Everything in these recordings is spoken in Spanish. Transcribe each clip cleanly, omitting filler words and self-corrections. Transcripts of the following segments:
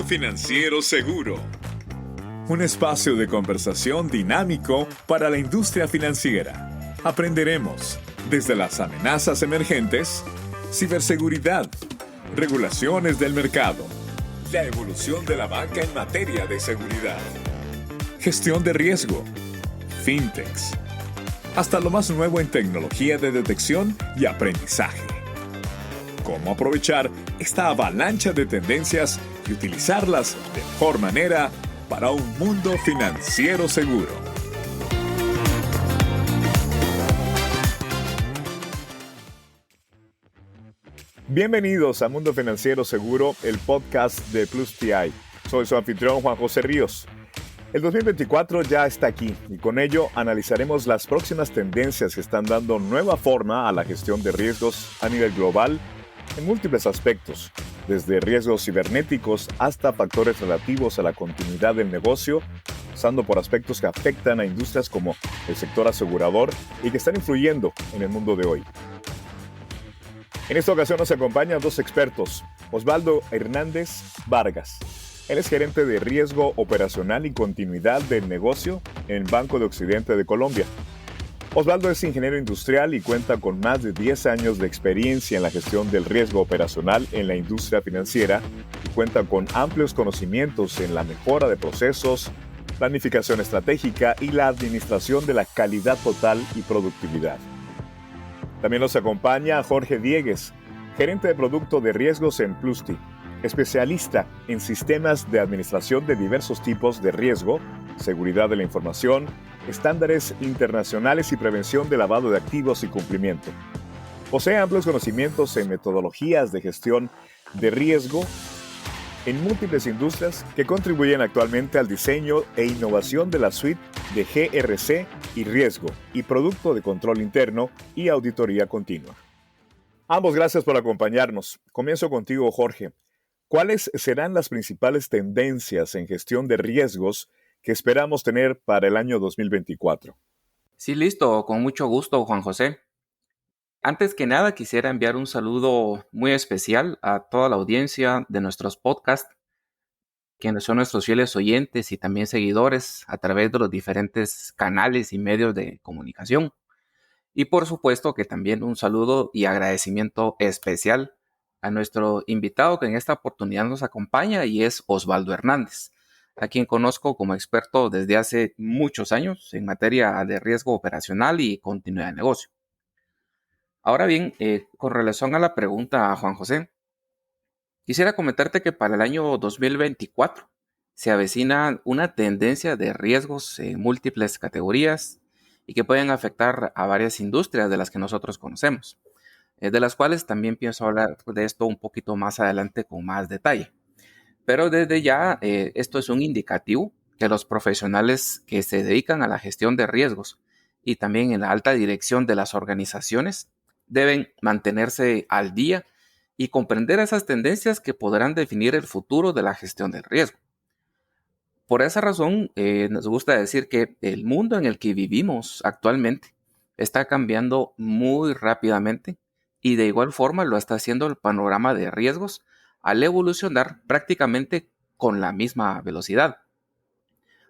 Financiero Seguro. Un espacio de conversación dinámico para la industria financiera. Aprenderemos desde las amenazas emergentes, ciberseguridad, regulaciones del mercado, la evolución de la banca en materia de seguridad, gestión de riesgo, fintechs, hasta lo más nuevo en tecnología de detección y aprendizaje. Cómo aprovechar esta avalancha de tendencias y utilizarlas de mejor manera para un mundo financiero seguro. Bienvenidos a Mundo Financiero Seguro, el podcast de Plus TI. Soy su anfitrión Juan José Ríos. El 2024 ya está aquí y con ello analizaremos las próximas tendencias que están dando nueva forma a la gestión de riesgos a nivel global en múltiples aspectos, desde riesgos cibernéticos hasta factores relativos a la continuidad del negocio, pasando por aspectos que afectan a industrias como el sector asegurador y que están influyendo en el mundo de hoy. En esta ocasión nos acompañan dos expertos, Osvaldo Hernández Vargas. Él es gerente de riesgo operacional y continuidad del negocio en el Banco de Occidente de Colombia. Osvaldo es ingeniero industrial y cuenta con más de 10 años de experiencia en la gestión del riesgo operacional en la industria financiera y cuenta con amplios conocimientos en la mejora de procesos, planificación estratégica y la administración de la calidad total y productividad. También nos acompaña Jorge Diegues, gerente de producto de riesgos en Plusti, especialista en sistemas de administración de diversos tipos de riesgo, seguridad de la información, estándares internacionales y prevención de lavado de activos y cumplimiento. Posee amplios conocimientos en metodologías de gestión de riesgo en múltiples industrias que contribuyen actualmente al diseño e innovación de la suite de GRC y riesgo y producto de control interno y auditoría continua. Ambos gracias por acompañarnos. Comienzo contigo, Jorge. ¿Cuáles serán las principales tendencias en gestión de riesgos que esperamos tener para el año 2024? Sí, listo, con mucho gusto, Juan José. Antes que nada, quisiera enviar un saludo muy especial a toda la audiencia de nuestros podcasts, quienes son nuestros fieles oyentes y también seguidores a través de los diferentes canales y medios de comunicación. Y por supuesto que también un saludo y agradecimiento especial a nuestro invitado que en esta oportunidad nos acompaña y es Osvaldo Hernández, a quien conozco como experto desde hace muchos años en materia de riesgo operacional y continuidad de negocio. Ahora bien, con relación a la pregunta, Juan José, quisiera comentarte que para el año 2024 se avecina una tendencia de riesgos en múltiples categorías y que pueden afectar a varias industrias de las que nosotros conocemos, de las cuales también pienso hablar de esto un poquito más adelante con más detalle. Pero desde ya, esto es un indicativo que los profesionales que se dedican a la gestión de riesgos y también en la alta dirección de las organizaciones deben mantenerse al día y comprender esas tendencias que podrán definir el futuro de la gestión del riesgo. Por esa razón, nos gusta decir que el mundo en el que vivimos actualmente está cambiando muy rápidamente y de igual forma lo está haciendo el panorama de riesgos al evolucionar prácticamente con la misma velocidad.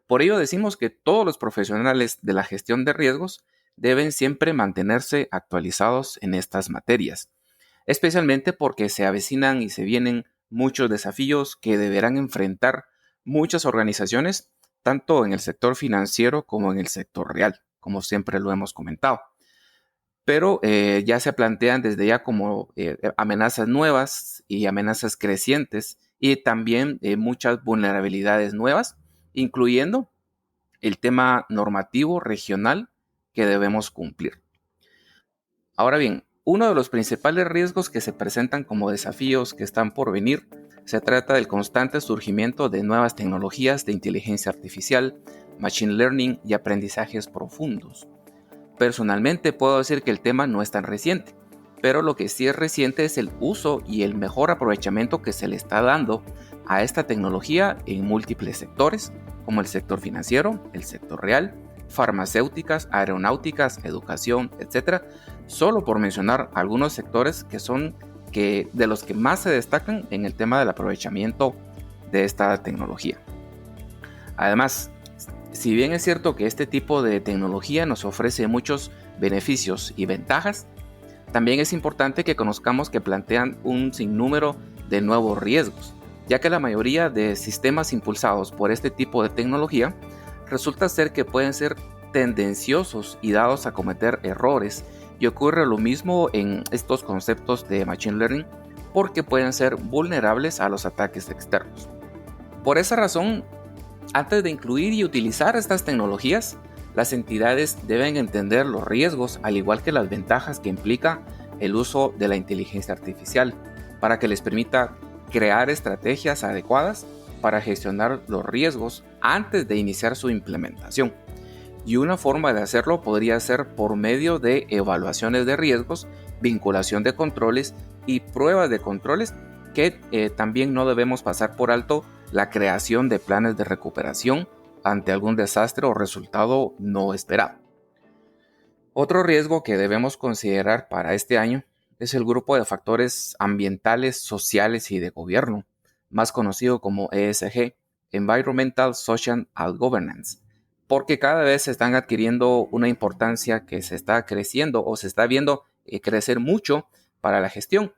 Por ello decimos que todos los profesionales de la gestión de riesgos deben siempre mantenerse actualizados en estas materias, especialmente porque se avecinan y se vienen muchos desafíos que deberán enfrentar muchas organizaciones, tanto en el sector financiero como en el sector real, como siempre lo hemos comentado. Pero ya se plantean desde ya como amenazas nuevas y amenazas crecientes y también muchas vulnerabilidades nuevas, incluyendo el tema normativo regional que debemos cumplir. Ahora bien, uno de los principales riesgos que se presentan como desafíos que están por venir se trata del constante surgimiento de nuevas tecnologías de inteligencia artificial, machine learning y aprendizajes profundos. Personalmente puedo decir que el tema no es tan reciente, pero lo que sí es reciente es el uso y el mejor aprovechamiento que se le está dando a esta tecnología en múltiples sectores, como el sector financiero, el sector real, farmacéuticas, aeronáuticas, educación, etc. Solo por mencionar algunos sectores que son de los que más se destacan en el tema del aprovechamiento de esta tecnología. Además, si bien es cierto que este tipo de tecnología nos ofrece muchos beneficios y ventajas, también es importante que conozcamos que plantean un sinnúmero de nuevos riesgos, ya que la mayoría de sistemas impulsados por este tipo de tecnología resulta ser que pueden ser tendenciosos y dados a cometer errores, y ocurre lo mismo en estos conceptos de Machine Learning porque pueden ser vulnerables a los ataques externos. Por esa razón, antes de incluir y utilizar estas tecnologías, las entidades deben entender los riesgos al igual que las ventajas que implica el uso de la inteligencia artificial para que les permita crear estrategias adecuadas para gestionar los riesgos antes de iniciar su implementación. Y una forma de hacerlo podría ser por medio de evaluaciones de riesgos, vinculación de controles y pruebas de controles que también no debemos pasar por alto la creación de planes de recuperación ante algún desastre o resultado no esperado. Otro riesgo que debemos considerar para este año es el grupo de factores ambientales, sociales y de gobierno, más conocido como ESG, Environmental, Social and Governance, porque cada vez se están adquiriendo una importancia que se está creciendo o se está viendo crecer mucho para la gestión,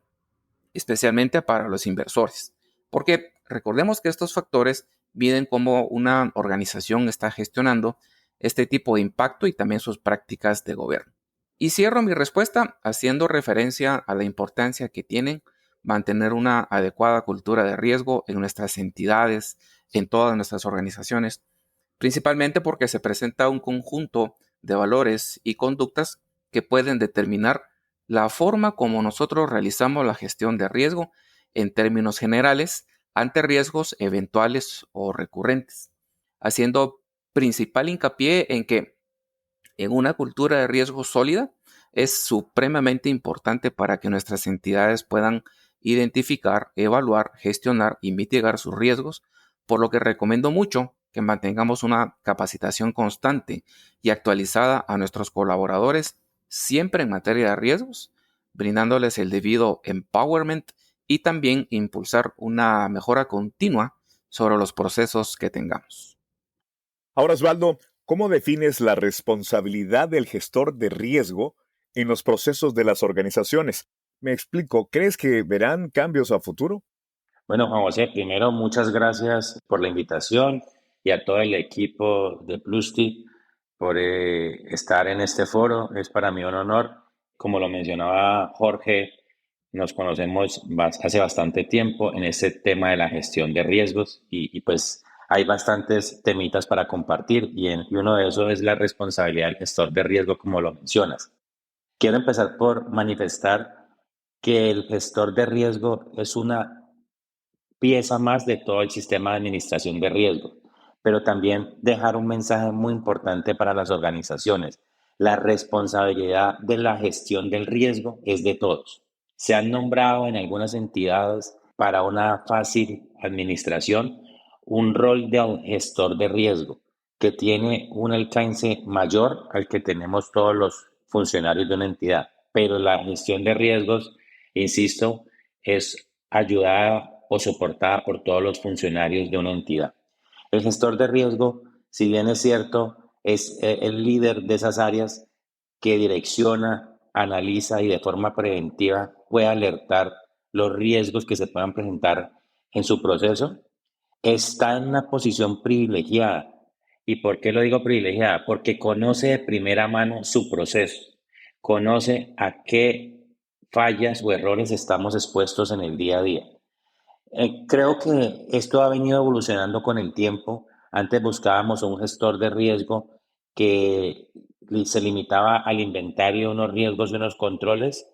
especialmente para los inversores, porque recordemos que estos factores miden cómo una organización está gestionando este tipo de impacto y también sus prácticas de gobierno. Y cierro mi respuesta haciendo referencia a la importancia que tienen mantener una adecuada cultura de riesgo en nuestras entidades, en todas nuestras organizaciones, principalmente porque se presenta un conjunto de valores y conductas que pueden determinar la forma como nosotros realizamos la gestión de riesgo en términos generales ante riesgos eventuales o recurrentes, haciendo principal hincapié en que en una cultura de riesgo sólida es supremamente importante para que nuestras entidades puedan identificar, evaluar, gestionar y mitigar sus riesgos, por lo que recomiendo mucho que mantengamos una capacitación constante y actualizada a nuestros colaboradores siempre en materia de riesgos, brindándoles el debido empowerment y también impulsar una mejora continua sobre los procesos que tengamos. Ahora, Osvaldo, ¿cómo defines la responsabilidad del gestor de riesgo en los procesos de las organizaciones? Me explico, ¿crees que verán cambios a futuro? Bueno, Juan José, primero muchas gracias por la invitación y a todo el equipo de Plusty por estar en este foro. Es para mí un honor. Como lo mencionaba Jorge, nos conocemos hace bastante tiempo en este tema de la gestión de riesgos y pues hay bastantes temitas para compartir y uno de esos es la responsabilidad del gestor de riesgo, como lo mencionas. Quiero empezar por manifestar que el gestor de riesgo es una pieza más de todo el sistema de administración de riesgo, pero también dejar un mensaje muy importante para las organizaciones. La responsabilidad de la gestión del riesgo es de todos. Se han nombrado en algunas entidades para una fácil administración un rol de gestor de riesgo que tiene un alcance mayor al que tenemos todos los funcionarios de una entidad. Pero la gestión de riesgos, insisto, es ayudada o soportada por todos los funcionarios de una entidad. El gestor de riesgo, si bien es cierto, es el líder de esas áreas que direcciona, analiza y de forma preventiva puede alertar los riesgos que se puedan presentar en su proceso. Está en una posición privilegiada. ¿Y por qué lo digo privilegiada? Porque conoce de primera mano su proceso, conoce a qué fallas o errores estamos expuestos en el día a día. Creo que esto ha venido evolucionando con el tiempo. Antes buscábamos un gestor de riesgo que se limitaba al inventario de unos riesgos y unos controles,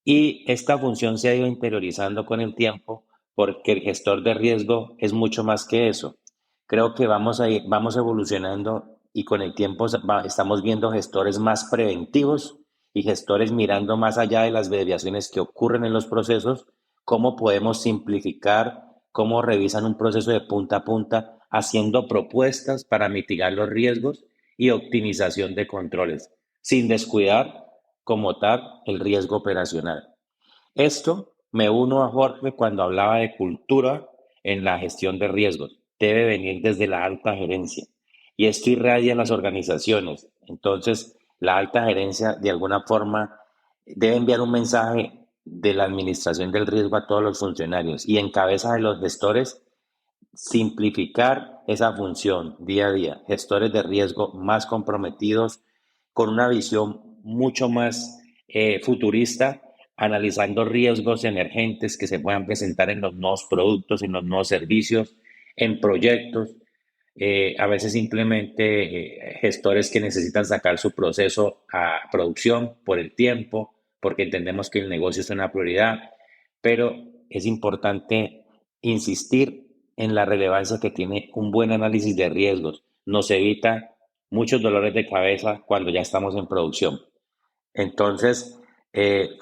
y esta función se ha ido interiorizando con el tiempo porque el gestor de riesgo es mucho más que eso. Creo que vamos evolucionando y con el tiempo estamos viendo gestores más preventivos y gestores mirando más allá de las desviaciones que ocurren en los procesos, cómo podemos simplificar, cómo revisan un proceso de punta a punta, haciendo propuestas para mitigar los riesgos y optimización de controles, sin descuidar como tal el riesgo operacional. Esto me uno a Jorge cuando hablaba de cultura en la gestión de riesgos. Debe venir desde la alta gerencia. Y esto irradia en las organizaciones. Entonces, la alta gerencia, de alguna forma, debe enviar un mensaje de la administración del riesgo a todos los funcionarios y en cabeza de los gestores, simplificar esa función día a día. Gestores de riesgo más comprometidos, con una visión mucho más futurista, analizando riesgos emergentes que se puedan presentar en los nuevos productos, en los nuevos servicios, en proyectos. A veces simplemente gestores que necesitan sacar su proceso a producción por el tiempo, porque entendemos que el negocio es una prioridad, pero es importante insistir en la relevancia que tiene un buen análisis de riesgos. Nos evita muchos dolores de cabeza cuando ya estamos en producción. Entonces,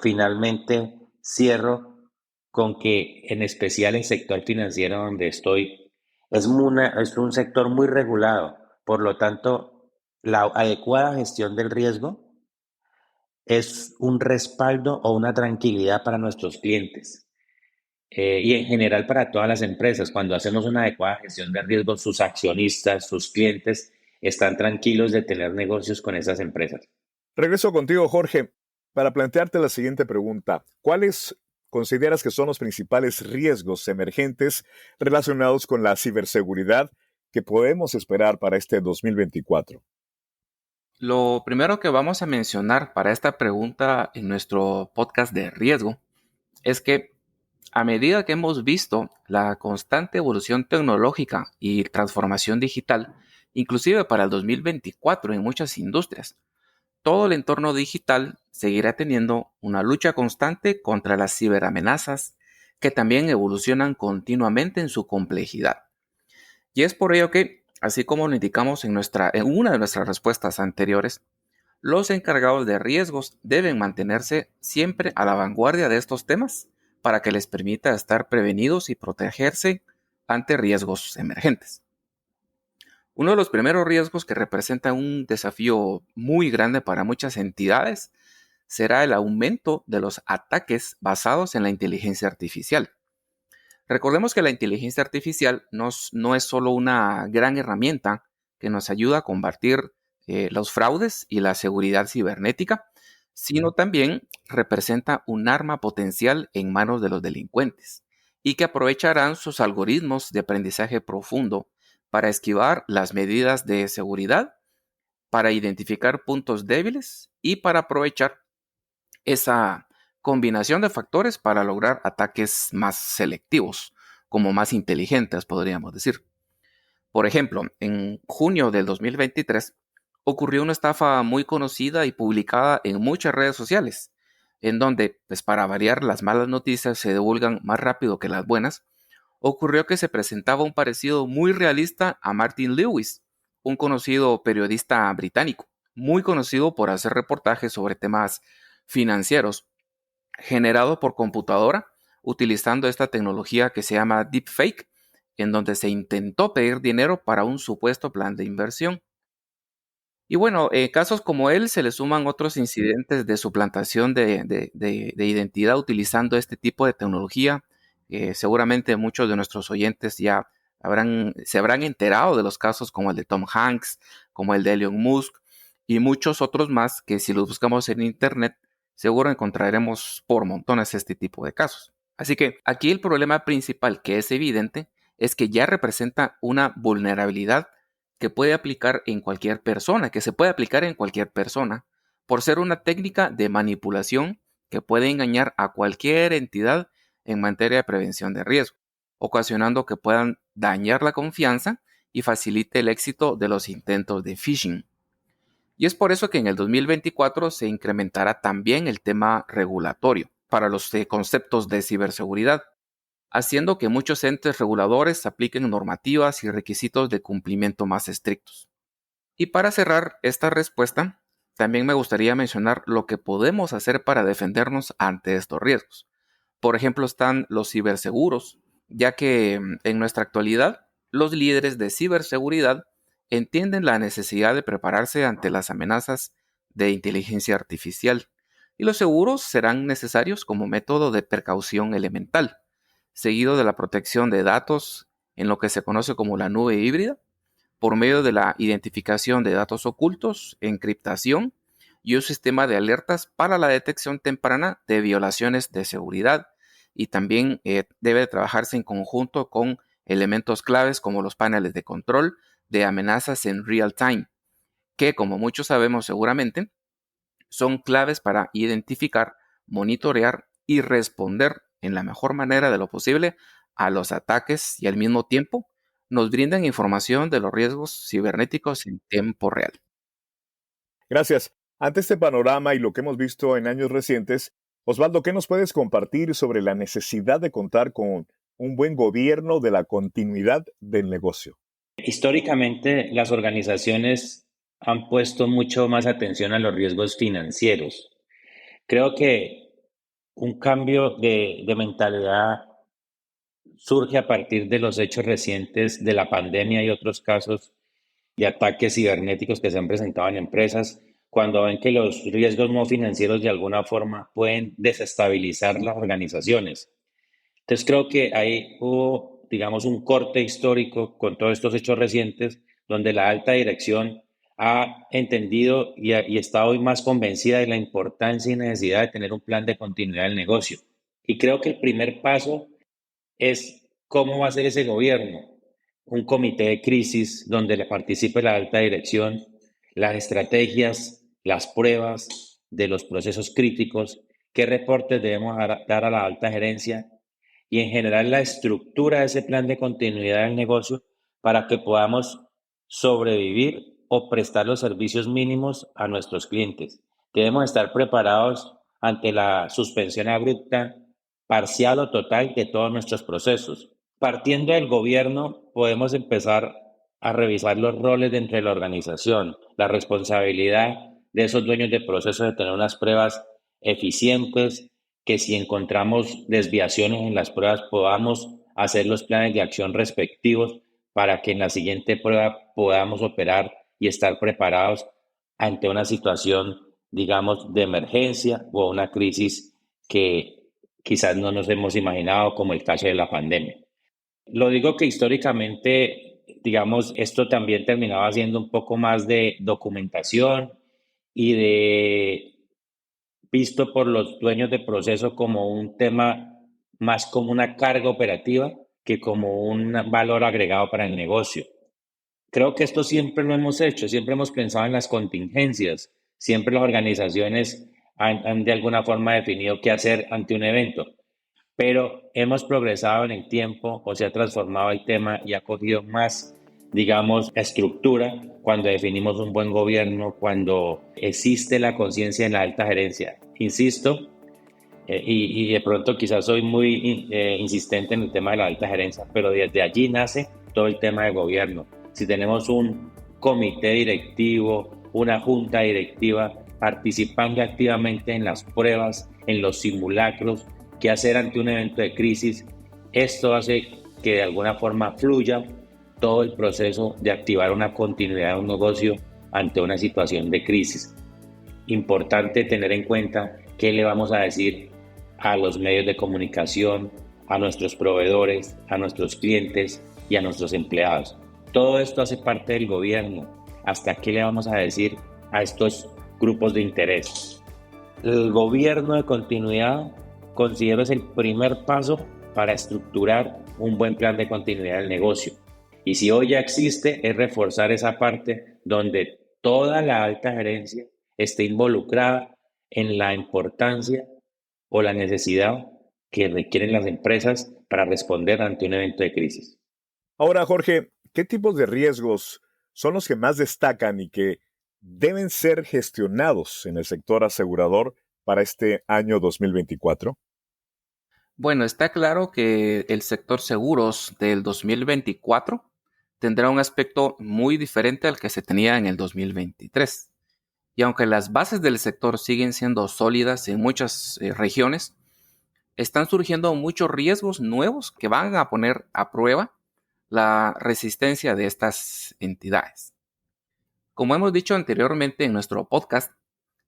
finalmente cierro con que en especial el sector financiero donde estoy es un sector muy regulado. Por lo tanto, la adecuada gestión del riesgo es un respaldo o una tranquilidad para nuestros clientes. Y en general para todas las empresas, cuando hacemos una adecuada gestión de riesgo, sus accionistas, sus clientes están tranquilos de tener negocios con esas empresas. Regreso contigo, Jorge, para plantearte la siguiente pregunta. ¿Cuáles consideras que son los principales riesgos emergentes relacionados con la ciberseguridad que podemos esperar para este 2024? Lo primero que vamos a mencionar para esta pregunta en nuestro podcast de riesgo es que a medida que hemos visto la constante evolución tecnológica y transformación digital, inclusive para el 2024 en muchas industrias, todo el entorno digital seguirá teniendo una lucha constante contra las ciberamenazas que también evolucionan continuamente en su complejidad. Y es por ello que, así como lo indicamos en una de nuestras respuestas anteriores, los encargados de riesgos deben mantenerse siempre a la vanguardia de estos temas para que les permita estar prevenidos y protegerse ante riesgos emergentes. Uno de los primeros riesgos que representa un desafío muy grande para muchas entidades será el aumento de los ataques basados en la inteligencia artificial. Recordemos que la inteligencia artificial no es solo una gran herramienta que nos ayuda a combatir los fraudes y la seguridad cibernética, sino también representa un arma potencial en manos de los delincuentes y que aprovecharán sus algoritmos de aprendizaje profundo para esquivar las medidas de seguridad, para identificar puntos débiles y para aprovechar esa combinación de factores para lograr ataques más selectivos, como más inteligentes, podríamos decir. Por ejemplo, en junio del 2023 ocurrió una estafa muy conocida y publicada en muchas redes sociales, en donde, pues para variar, las malas noticias se divulgan más rápido que las buenas. Ocurrió que se presentaba un parecido muy realista a Martin Lewis, un conocido periodista británico, muy conocido por hacer reportajes sobre temas financieros, generado por computadora, utilizando esta tecnología que se llama deepfake, en donde se intentó pedir dinero para un supuesto plan de inversión. Y bueno, casos como él se le suman otros incidentes de suplantación de identidad utilizando este tipo de tecnología. Seguramente muchos de nuestros oyentes ya se habrán enterado de los casos como el de Tom Hanks, como el de Elon Musk y muchos otros más que si los buscamos en internet seguro encontraremos por montones este tipo de casos. Así que aquí el problema principal que es evidente es que ya representa una vulnerabilidad que puede aplicar en cualquier persona, que se puede aplicar en cualquier persona, por ser una técnica de manipulación que puede engañar a cualquier entidad en materia de prevención de riesgo, ocasionando que puedan dañar la confianza y facilite el éxito de los intentos de phishing. Y es por eso que en el 2024 se incrementará también el tema regulatorio para los conceptos de ciberseguridad, haciendo que muchos entes reguladores apliquen normativas y requisitos de cumplimiento más estrictos. Y para cerrar esta respuesta, también me gustaría mencionar lo que podemos hacer para defendernos ante estos riesgos. Por ejemplo, están los ciberseguros, ya que en nuestra actualidad los líderes de ciberseguridad entienden la necesidad de prepararse ante las amenazas de inteligencia artificial, y los seguros serán necesarios como método de precaución elemental. seguido de la protección de datos en lo que se conoce como la nube híbrida, por medio de la identificación de datos ocultos, encriptación y un sistema de alertas para la detección temprana de violaciones de seguridad. Y también debe trabajarse en conjunto con elementos claves como los paneles de control de amenazas en real time, que como muchos sabemos seguramente, son claves para identificar, monitorear y responder en la mejor manera de lo posible a los ataques y al mismo tiempo nos brindan información de los riesgos cibernéticos en tiempo real. Gracias. Ante este panorama y lo que hemos visto en años recientes, Osvaldo, ¿qué nos puedes compartir sobre la necesidad de contar con un buen gobierno de la continuidad del negocio? Históricamente, las organizaciones han puesto mucho más atención a los riesgos financieros. Creo que un cambio de mentalidad surge a partir de los hechos recientes de la pandemia y otros casos de ataques cibernéticos que se han presentado en empresas, cuando ven que los riesgos no financieros de alguna forma pueden desestabilizar las organizaciones. Entonces creo que ahí hubo, digamos, un corte histórico con todos estos hechos recientes, donde la alta dirección ha entendido y está hoy más convencida de la importancia y necesidad de tener un plan de continuidad del negocio. Y creo que el primer paso es cómo va a ser ese gobierno. Un comité de crisis donde le participe la alta dirección, las estrategias, las pruebas de los procesos críticos, qué reportes debemos dar a la alta gerencia y en general la estructura de ese plan de continuidad del negocio para que podamos sobrevivir o prestar los servicios mínimos a nuestros clientes. Debemos estar preparados ante la suspensión abrupta, parcial o total de todos nuestros procesos. Partiendo del gobierno, podemos empezar a revisar los roles dentro de la organización, la responsabilidad de esos dueños de procesos de tener unas pruebas eficientes, que si encontramos desviaciones en las pruebas podamos hacer los planes de acción respectivos para que en la siguiente prueba podamos operar y estar preparados ante una situación, digamos, de emergencia o una crisis que quizás no nos hemos imaginado, como el caso de la pandemia. Lo digo que históricamente, digamos, esto también terminaba siendo un poco más de documentación y de visto por los dueños de proceso como un tema más como una carga operativa que como un valor agregado para el negocio. Creo que esto siempre lo hemos hecho, siempre hemos pensado en las contingencias, siempre las organizaciones han de alguna forma definido qué hacer ante un evento, pero hemos progresado en el tiempo o se ha transformado el tema y ha cogido más, digamos, estructura cuando definimos un buen gobierno, cuando existe la conciencia en la alta gerencia. Insisto, y de pronto quizás soy muy insistente en el tema de la alta gerencia, pero desde allí nace todo el tema de gobierno. Si tenemos un comité directivo, una junta directiva participando activamente en las pruebas, en los simulacros, qué hacer ante un evento de crisis, esto hace que de alguna forma fluya todo el proceso de activar una continuidad de un negocio ante una situación de crisis. Importante tener en cuenta qué le vamos a decir a los medios de comunicación, a nuestros proveedores, a nuestros clientes y a nuestros empleados. Todo esto hace parte del gobierno. ¿Hasta qué le vamos a decir a estos grupos de interés? El gobierno de continuidad considero es el primer paso para estructurar un buen plan de continuidad del negocio. Y si hoy ya existe, es reforzar esa parte donde toda la alta gerencia esté involucrada en la importancia o la necesidad que requieren las empresas para responder ante un evento de crisis. Ahora, Jorge, ¿qué tipos de riesgos son los que más destacan y que deben ser gestionados en el sector asegurador para este año 2024? Bueno, está claro que el sector seguros del 2024 tendrá un aspecto muy diferente al que se tenía en el 2023. Y aunque las bases del sector siguen siendo sólidas en muchas regiones, están surgiendo muchos riesgos nuevos que van a poner a prueba la resistencia de estas entidades. Como hemos dicho anteriormente en nuestro podcast,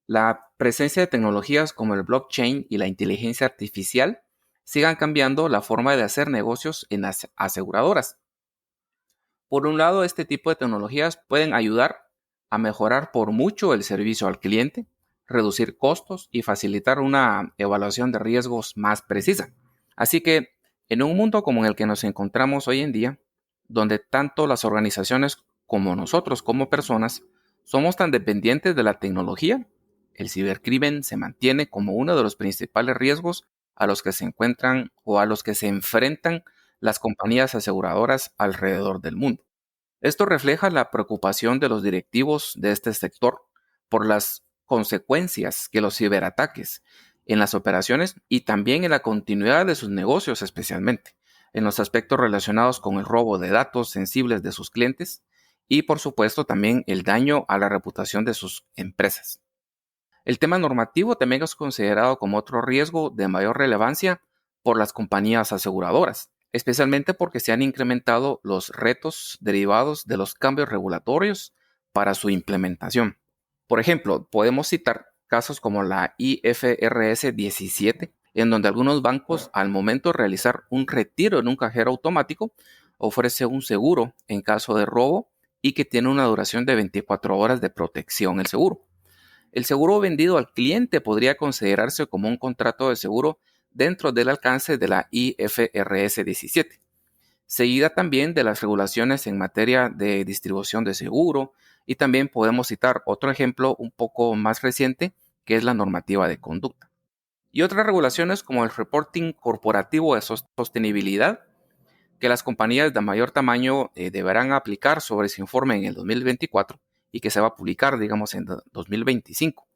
la presencia de tecnologías como el blockchain y la inteligencia artificial sigan cambiando la forma de hacer negocios en las aseguradoras. Por un lado, este tipo de tecnologías pueden ayudar a mejorar por mucho el servicio al cliente, reducir costos y facilitar una evaluación de riesgos más precisa. Así que, en un mundo como el que nos encontramos hoy en día, donde tanto las organizaciones como nosotros como personas somos tan dependientes de la tecnología, el cibercrimen se mantiene como uno de los principales riesgos a los que se encuentran o a los que se enfrentan las compañías aseguradoras alrededor del mundo. Esto refleja la preocupación de los directivos de este sector por las consecuencias que los ciberataques en las operaciones y también en la continuidad de sus negocios, especialmente en los aspectos relacionados con el robo de datos sensibles de sus clientes y, por supuesto, también el daño a la reputación de sus empresas. El tema normativo también es considerado como otro riesgo de mayor relevancia por las compañías aseguradoras, especialmente porque se han incrementado los retos derivados de los cambios regulatorios para su implementación. Por ejemplo, podemos citar casos como la IFRS 17, en donde algunos bancos, al momento de realizar un retiro en un cajero automático, ofrece un seguro en caso de robo y que tiene una duración de 24 horas de protección el seguro. El seguro vendido al cliente podría considerarse como un contrato de seguro dentro del alcance de la IFRS 17, seguida también de las regulaciones en materia de distribución de seguro, y también podemos citar otro ejemplo un poco más reciente, que es la normativa de conducta. Y otras regulaciones como el reporting corporativo de sostenibilidad, que las compañías de mayor tamaño deberán aplicar sobre su informe en el 2024 y que se va a publicar, digamos, en 2025,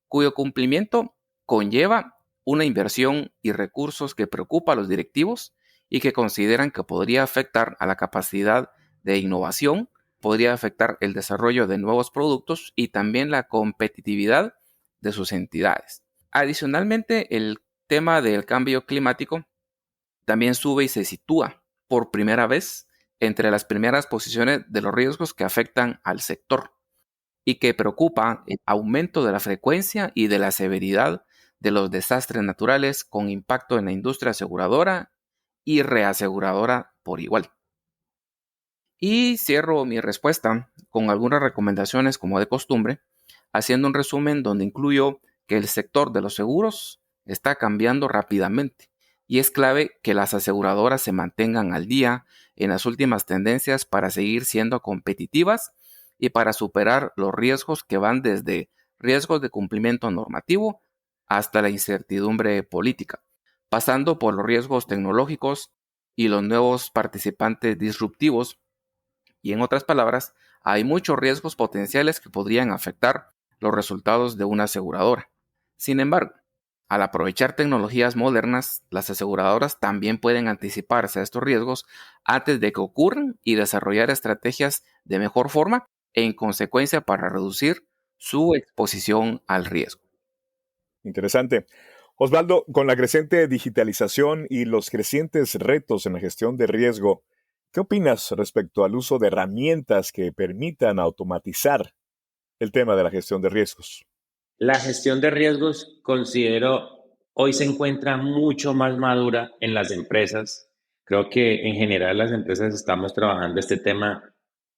cuyo cumplimiento conlleva una inversión y recursos que preocupa a los directivos y que consideran que podría afectar a la capacidad de innovación, podría afectar el desarrollo de nuevos productos y también la competitividad de sus entidades. Adicionalmente, el tema del cambio climático también sube y se sitúa por primera vez entre las primeras posiciones de los riesgos que afectan al sector y que preocupa el aumento de la frecuencia y de la severidad de los desastres naturales con impacto en la industria aseguradora y reaseguradora por igual. Y cierro mi respuesta con algunas recomendaciones como de costumbre, haciendo un resumen donde incluyo que el sector de los seguros está cambiando rápidamente y es clave que las aseguradoras se mantengan al día en las últimas tendencias para seguir siendo competitivas y para superar los riesgos que van desde riesgos de cumplimiento normativo hasta la incertidumbre política, pasando por los riesgos tecnológicos y los nuevos participantes disruptivos. Y en otras palabras, hay muchos riesgos potenciales que podrían afectar los resultados de una aseguradora. Sin embargo, al aprovechar tecnologías modernas, las aseguradoras también pueden anticiparse a estos riesgos antes de que ocurran y desarrollar estrategias de mejor forma en consecuencia para reducir su exposición al riesgo. Interesante. Osvaldo, con la creciente digitalización y los crecientes retos en la gestión de riesgo, ¿qué opinas respecto al uso de herramientas que permitan automatizar el tema de la gestión de riesgos? La gestión de riesgos, considero, hoy se encuentra mucho más madura en las empresas. Creo que en general las empresas estamos trabajando este tema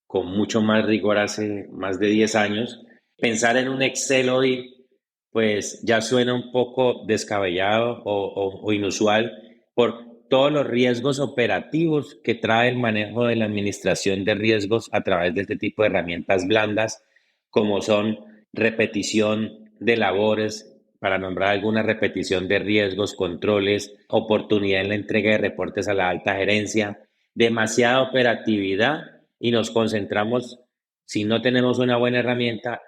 con mucho más rigor hace más de 10 años. Pensar en un Excel hoy, pues ya suena un poco descabellado o inusual por todos los riesgos operativos que trae el manejo de la administración de riesgos a través de este tipo de herramientas blandas, como son repetición de labores, para nombrar alguna, repetición de riesgos, controles, oportunidad en la entrega de reportes a la alta gerencia, demasiada operatividad y nos concentramos, si no tenemos una buena herramienta,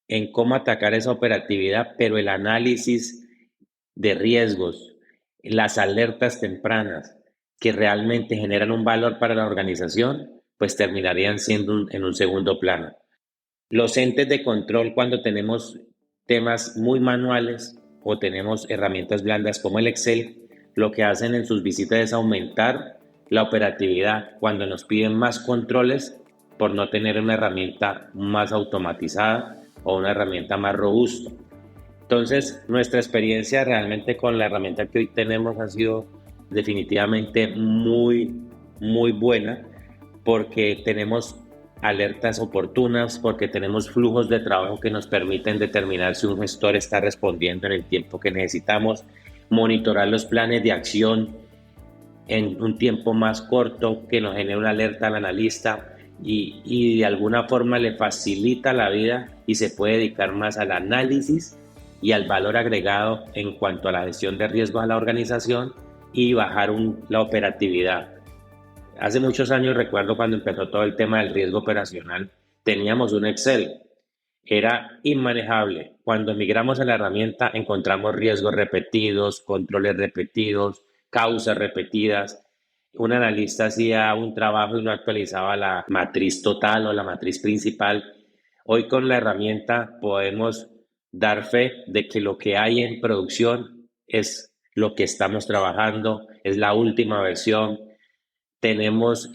en cómo atacar esa operatividad, pero el análisis de riesgos, las alertas tempranas que realmente generan un valor para la organización, pues terminarían siendo en un segundo plano. Los entes de control, cuando tenemos temas muy manuales o tenemos herramientas blandas como el Excel, lo que hacen en sus visitas es aumentar la operatividad cuando nos piden más controles por no tener una herramienta más automatizada o una herramienta más robusta. Entonces, nuestra experiencia realmente con la herramienta que hoy tenemos ha sido definitivamente muy, muy buena porque tenemos alertas oportunas, porque tenemos flujos de trabajo que nos permiten determinar si un gestor está respondiendo en el tiempo que necesitamos, monitorar los planes de acción en un tiempo más corto que nos genera una alerta al analista y de alguna forma le facilita la vida y se puede dedicar más al análisis y al valor agregado en cuanto a la gestión de riesgos a la organización y bajar la operatividad. Hace muchos años, recuerdo cuando empezó todo el tema del riesgo operacional, teníamos un Excel, era inmanejable. Cuando migramos a la herramienta encontramos riesgos repetidos, controles repetidos, causas repetidas. Un analista hacía un trabajo y no actualizaba la matriz total o la matriz principal. Hoy con la herramienta podemos dar fe de que lo que hay en producción es lo que estamos trabajando, es la última versión. Tenemos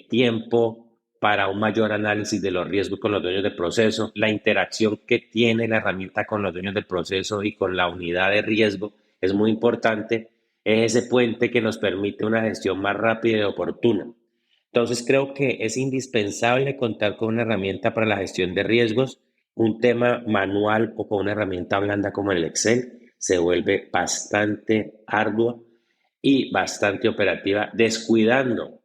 tiempo para un mayor análisis de los riesgos con los dueños del proceso, la interacción que tiene la herramienta con los dueños del proceso y con la unidad de riesgo es muy importante, es ese puente que nos permite una gestión más rápida y oportuna. Entonces creo que es indispensable contar con una herramienta para la gestión de riesgos. Un tema manual o con una herramienta blanda como el Excel se vuelve bastante ardua y bastante operativa, descuidando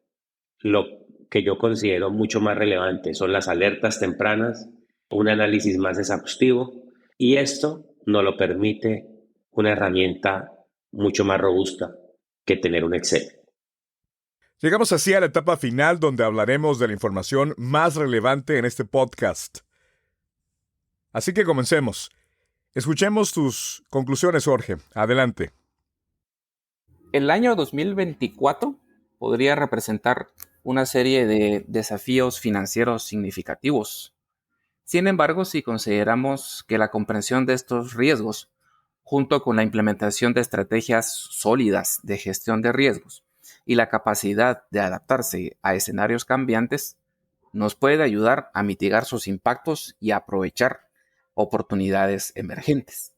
lo que yo considero mucho más relevante, son las alertas tempranas, un análisis más exhaustivo, y esto nos lo permite una herramienta mucho más robusta que tener un Excel. Llegamos así a la etapa final donde hablaremos de la información más relevante en este podcast. Así que comencemos. Escuchemos tus conclusiones, Jorge. Adelante. El año 2024 podría representar una serie de desafíos financieros significativos. Sin embargo, si consideramos que la comprensión de estos riesgos, junto con la implementación de estrategias sólidas de gestión de riesgos y la capacidad de adaptarse a escenarios cambiantes, nos puede ayudar a mitigar sus impactos y aprovechar oportunidades emergentes.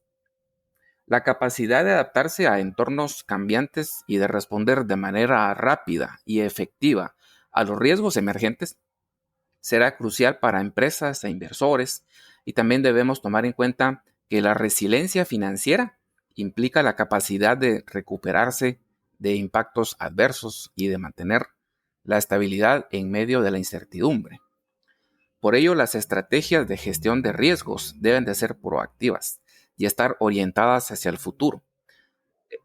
La capacidad de adaptarse a entornos cambiantes y de responder de manera rápida y efectiva a los riesgos emergentes será crucial para empresas e inversores, y también debemos tomar en cuenta que la resiliencia financiera implica la capacidad de recuperarse de impactos adversos y de mantener la estabilidad en medio de la incertidumbre. Por ello, las estrategias de gestión de riesgos deben de ser proactivas y estar orientadas hacia el futuro.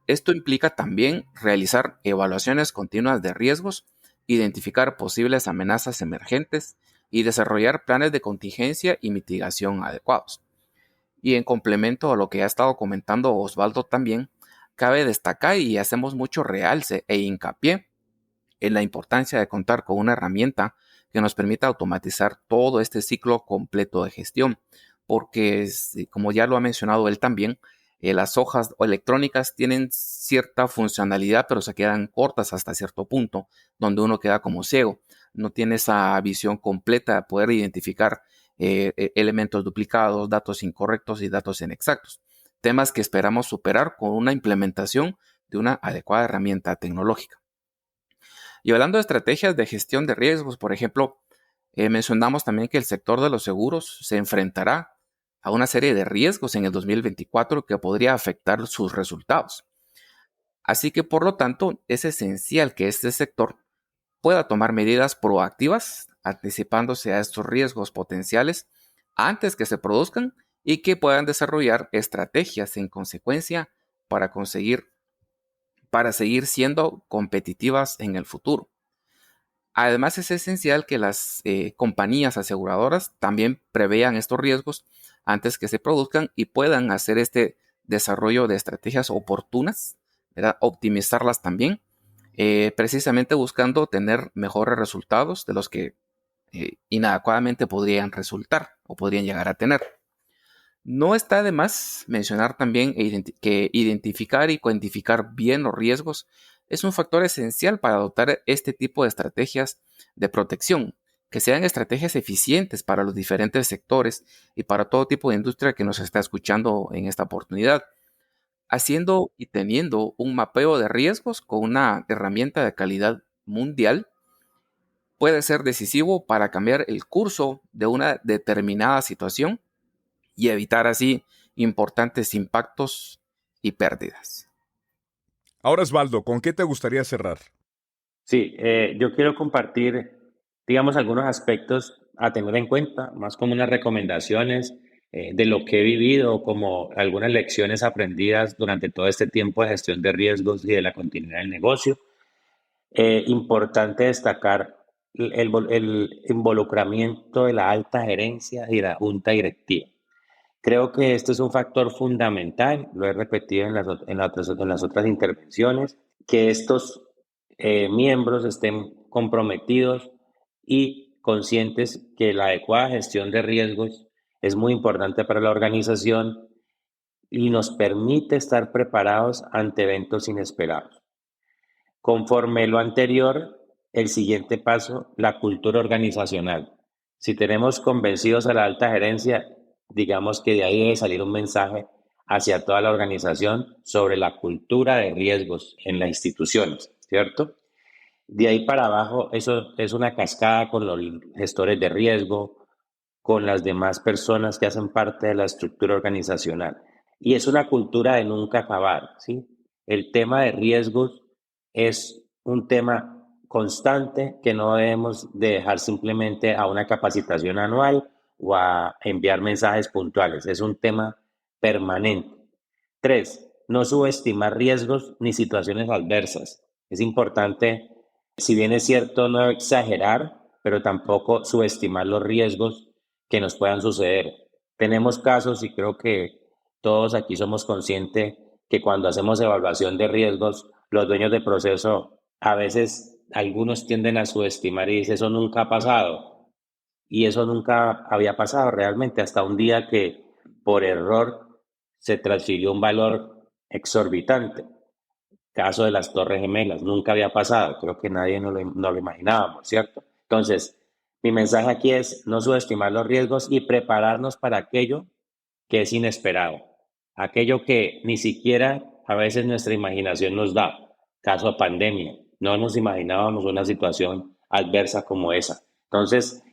Esto implica también realizar evaluaciones continuas de riesgos, identificar posibles amenazas emergentes y desarrollar planes de contingencia y mitigación adecuados. Y en complemento a lo que ha estado comentando Osvaldo también, cabe destacar y hacemos mucho realce e hincapié en la importancia de contar con una herramienta que nos permita automatizar todo este ciclo completo de gestión, porque como ya lo ha mencionado él también, las hojas electrónicas tienen cierta funcionalidad, pero se quedan cortas hasta cierto punto, donde uno queda como ciego. No tiene esa visión completa de poder identificar elementos duplicados, datos incorrectos y datos inexactos. Temas que esperamos superar con una implementación de una adecuada herramienta tecnológica. Y hablando de estrategias de gestión de riesgos, por ejemplo, mencionamos también que el sector de los seguros se enfrentará a una serie de riesgos en el 2024 que podría afectar sus resultados. Así que, por lo tanto, es esencial que este sector pueda tomar medidas proactivas, anticipándose a estos riesgos potenciales antes que se produzcan y que puedan desarrollar estrategias en consecuencia para seguir siendo competitivas en el futuro. Además, es esencial que las compañías aseguradoras también prevean estos riesgos antes que se produzcan y puedan hacer este desarrollo de estrategias oportunas, ¿verdad? Optimizarlas también, precisamente buscando tener mejores resultados de los que inadecuadamente podrían resultar o podrían llegar a tener. No está de más mencionar también que identificar y cuantificar bien los riesgos es un factor esencial para adoptar este tipo de estrategias de protección, que sean estrategias eficientes para los diferentes sectores y para todo tipo de industria que nos está escuchando en esta oportunidad. haciendo y teniendo un mapeo de riesgos con una herramienta de calidad mundial puede ser decisivo para cambiar el curso de una determinada situación y evitar así importantes impactos y pérdidas. Ahora, Osvaldo, ¿con qué te gustaría cerrar? Sí, yo quiero compartir, digamos, algunos aspectos a tener en cuenta, más como unas recomendaciones de lo que he vivido, como algunas lecciones aprendidas durante todo este tiempo de gestión de riesgos y de la continuidad del negocio. Importante destacar el involucramiento de la alta gerencia y la junta directiva. Creo que este es un factor fundamental, lo he repetido en las otras intervenciones, que estos miembros estén comprometidos y conscientes que la adecuada gestión de riesgos es muy importante para la organización y nos permite estar preparados ante eventos inesperados. Conforme lo anterior, el siguiente paso, la cultura organizacional. Si tenemos convencidos a la alta gerencia, digamos que de ahí debe salir un mensaje hacia toda la organización sobre la cultura de riesgos en las instituciones, ¿cierto? De ahí para abajo, eso es una cascada con los gestores de riesgo, con las demás personas que hacen parte de la estructura organizacional. Y es una cultura de nunca acabar, ¿sí? El tema de riesgos es un tema constante que no debemos de dejar simplemente a una capacitación anual o a enviar mensajes puntuales. Es un tema permanente. 3, no subestimar riesgos ni situaciones adversas. Es importante, si bien es cierto, no exagerar, pero tampoco subestimar los riesgos que nos puedan suceder. Tenemos casos y creo que todos aquí somos conscientes que cuando hacemos evaluación de riesgos, los dueños de proceso a veces algunos tienden a subestimar y dicen eso nunca ha pasado. Y eso nunca había pasado realmente hasta un día que por error se transfirió un valor exorbitante. Caso de las Torres Gemelas, nunca había pasado, creo que nadie no lo imaginábamos, ¿cierto? Entonces, mi mensaje aquí es no subestimar los riesgos y prepararnos para aquello que es inesperado, aquello que ni siquiera a veces nuestra imaginación nos da. Caso pandemia, no nos imaginábamos una situación adversa como esa. Entonces,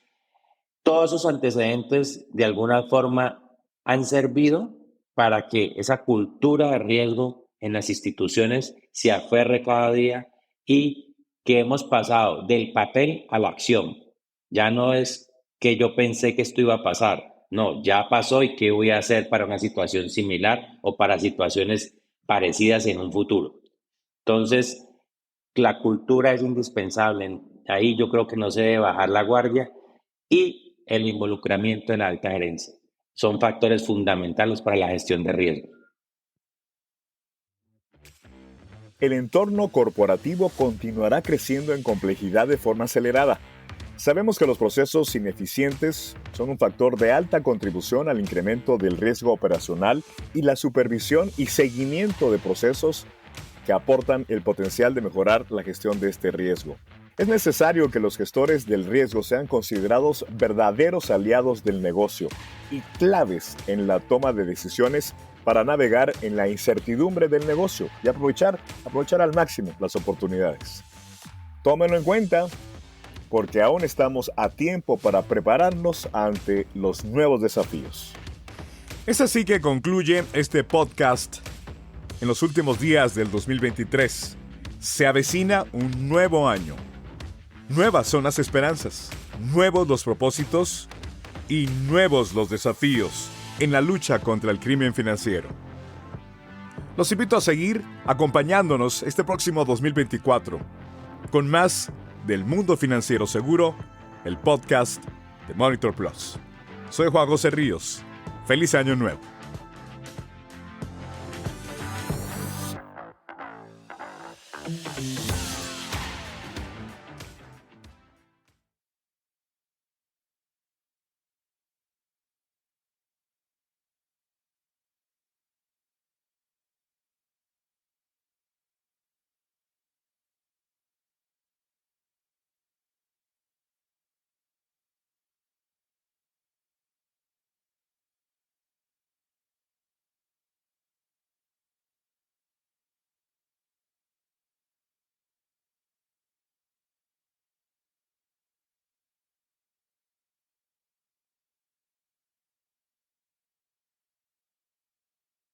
todos esos antecedentes de alguna forma han servido para que esa cultura de riesgo en las instituciones se aferre cada día y que hemos pasado del papel a la acción. Ya no es que yo pensé que esto iba a pasar, no, ya pasó y qué voy a hacer para una situación similar o para situaciones parecidas en un futuro. Entonces, la cultura es indispensable. Ahí yo creo que no se debe bajar la guardia y el involucramiento en la alta gerencia. Son factores fundamentales para la gestión de riesgo. El entorno corporativo continuará creciendo en complejidad de forma acelerada. Sabemos que los procesos ineficientes son un factor de alta contribución al incremento del riesgo operacional y la supervisión y seguimiento de procesos que aportan el potencial de mejorar la gestión de este riesgo. Es necesario que los gestores del riesgo sean considerados verdaderos aliados del negocio y claves en la toma de decisiones para navegar en la incertidumbre del negocio y aprovechar al máximo las oportunidades. Tómenlo en cuenta porque aún estamos a tiempo para prepararnos ante los nuevos desafíos. Es así que concluye este podcast en los últimos días del 2023. Se avecina un nuevo año. Nuevas son las esperanzas, nuevos los propósitos y nuevos los desafíos en la lucha contra el crimen financiero. Los invito a seguir acompañándonos este próximo 2024 con más del Mundo Financiero Seguro, el podcast de Monitor Plus. Soy Juan José Ríos. ¡Feliz Año Nuevo!